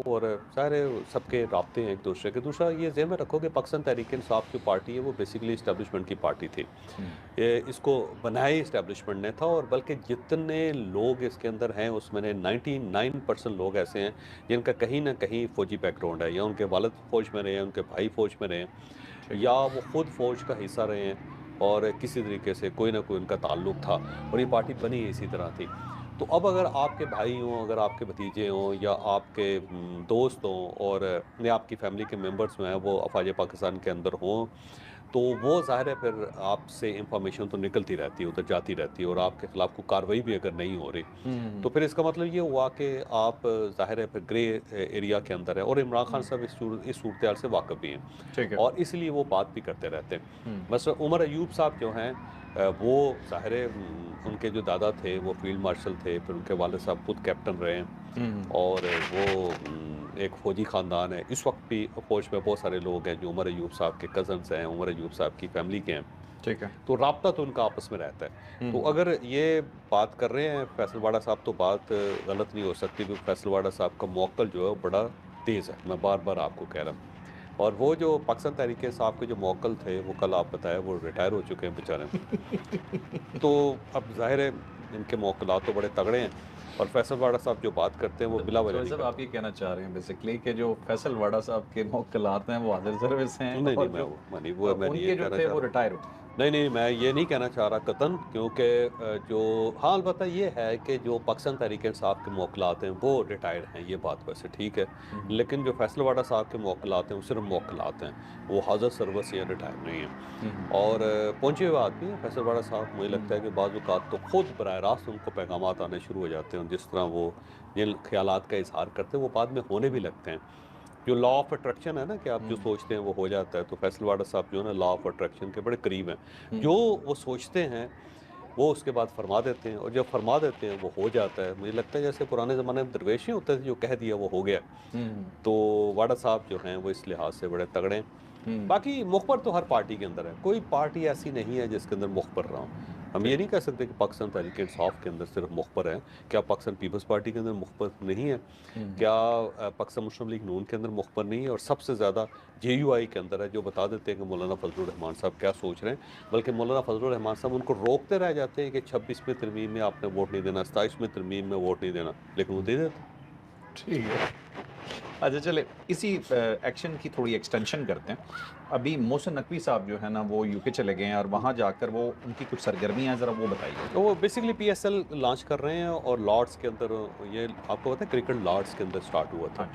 और सारे सबके राब्ते हैं एक दूसरे के। दूसरा ये ज़हन में रखो कि पाकिस्तान तहरीक-ए-इंसाफ जो पार्टी है वो बेसिकली इस्टेब्लिशमेंट की पार्टी थी। हुँ, इसको बनाया ही इस्टेब्लिशमेंट ने था, और बल्कि जितने लोग इसके अंदर हैं उसमें 99% लोग ऐसे हैं जिनका कहीं न कहीं फ़ौजी बैकग्राउंड है, या उनके वालिद फ़ौज में रहे हैं, उनके भाई फ़ौज में रहे हैं, ठीक या है। वो खुद फ़ौज का हिस्सा रहे हैं, और किसी तरीके से कोई ना कोई उनका ताल्लुक था, और ये पार्टी बनी इसी तरह थी। तो अब अगर आपके भाई हों, अगर आपके भतीजे हों, या आपके दोस्त हों, और या आपकी फैमिली के मेंबर्स जो हैं वो अफ़वाज पाकिस्तान के अंदर हों, तो वो ज़ाहिर है फिर आपसे इन्फॉर्मेशन तो निकलती रहती है, उधर जाती रहती है, और आपके खिलाफ कोई कार्रवाई भी अगर नहीं हो रही, हुँ, हुँ, तो हुँ, फिर इसका मतलब ये हुआ कि आप ज़ाहिर है फिर ग्रे एरिया के अंदर है, और इमरान खान हुँ, साहब इस सूरत-हाल से वाकिफ़ भी हैं, ठीक है। और इसलिए वो बात भी करते रहते हैं। हुँ, बस उमर अयूब साहब जो हैं, वो ज़ाहिर है उनके जो दादा थे वो फ़ील्ड मार्शल थे, फिर उनके वालिद साहब खुद कैप्टन रहे हैं, हुँ, हुँ, और वो एक फ़ौजी ख़ानदान है। इस वक़्त भी फ़ौज में बहुत सारे लोग हैं जो उमर अयूब साहब के कज़िन्स हैं, उमर अयूब साहब की फ़ैमिली के हैं। ठीक है। तो राब्ता तो उनका आपस में रहता है। हुँ, तो हुँ, अगर ये बात कर रहे हैं फैसल वाडा साहब, तो बात गलत नहीं हो सकती, क्योंकि फैसल वाडा साहब का मौक्कल जो है वो बड़ा तेज़ है। मैं बार-बार आपको कह रहा हूँ। और वो जो पाकिस्तान तहरीक-ए-इंसाफ के जो मौक्कल थे, वो कल आप बताया वो रिटायर हो चुके हैं बेचारे। तो अब ज़ाहिर है इनके मौक्कलात तो बड़े तगड़े हैं, और फैसल वाडा साहब जो बात करते हैं वो बिला तो वजह भाई नहीं साहब आप करते। ये कहना चाह रहे हैं बेसिकली कि जो फैसल वाडा साहब के मौक्कलात हैं वो हाज़िर सर्विस हैं नहीं, नहीं, और जो मैं नहीं ये उनके जो कहना थे चाह वो रहा। रिटायर हो गए। नहीं, नहीं, मैं ये नहीं कहना चाह रहा कतई, क्योंकि जो हाँ, अलबत्ता ये है कि जो पाकिस्तान तहरीक-ए-इंसाफ के मौक्कलात हैं, वो रिटायर्ड हैं, ये बात वैसे ठीक है। हुँ, हुँ, लेकिन जो फैसल वाडा साहब के मौक्कलात हैं, वो सिर्फ़ मौक्कलात हैं, वो हाज़र सर्विस या रिटायर नहीं हैं। हुँ, हुँ, और पहुँचे हुए आदमी हैं फैसल वाडा साहब, मुझे हुँ, लगता है कि बाज़ औक़ात तो खुद बराह रास्त उनको पैगामात आने शुरू हो जाते हैं, और जिस तरह वो जिन ख़यालात का इज़हार करते हैं, वो बाद में होने भी लगते हैं। जो लॉ ऑफ अट्रैक्शन है ना, कि आप जो हुँ, सोचते हैं वो हो जाता है, तो फैसल वाडा साहब जो है ना लॉ ऑफ अट्रैक्शन के बड़े करीब हैं। हुँ, जो वो सोचते हैं, वो उसके बाद फरमा देते हैं, और जब फरमा देते हैं वो हो जाता है। मुझे लगता है जैसे पुराने ज़माने में दरवेश नहीं होते थे, जो कह दिया वो हो गया। हुँ, तो वाडा साहब जो हैं वो इस लिहाज से बड़े तगड़े हैं। हुँ, बाकी मुखबर तो हर पार्टी के अंदर है, कोई पार्टी ऐसी नहीं है जिसके अंदर मुखबर ना हो। हम ये ठीक नहीं है। कह सकते कि पाकिस्तान तहरीक-ए-इंसाफ के अंदर सिर्फ मुखबर है। क्या पाकिस्तान पीपल्स पार्टी के अंदर मुखबर नहीं है? हुँ, हुँ, क्या पाकिस्तान मुस्लिम लीग नून के अंदर मुखबर नहीं है? और सबसे ज़्यादा जेयूआई के अंदर है, जो बता देते हैं कि मौलाना फजलुर रहमान साहब क्या सोच रहे हैं। बल्कि मौलाना फजलुर रहमान साहब उनको रोकते रह जाते हैं कि 26वीं तरमीम में आपने वोट नहीं देना, 27वीं तरमीम में वोट नहीं देना, लेकिन वो हुँ, दे देते हैं। ठीक है। अच्छा चले इसी एक्शन की थोड़ी एक्सटेंशन करते हैं। अभी मोहसिन नकवी साहब जो है ना वो यूके चले गए हैं और हुँ। वहाँ जाकर वो उनकी कुछ सरगर्मियाँ हैं ज़रा वो बताइए? तो वो बेसिकली पीएसएल लॉन्च कर रहे हैं, और लॉर्ड्स के अंदर ये आपको पता है क्रिकेट लॉर्ड्स के अंदर स्टार्ट हुआ था। हाँ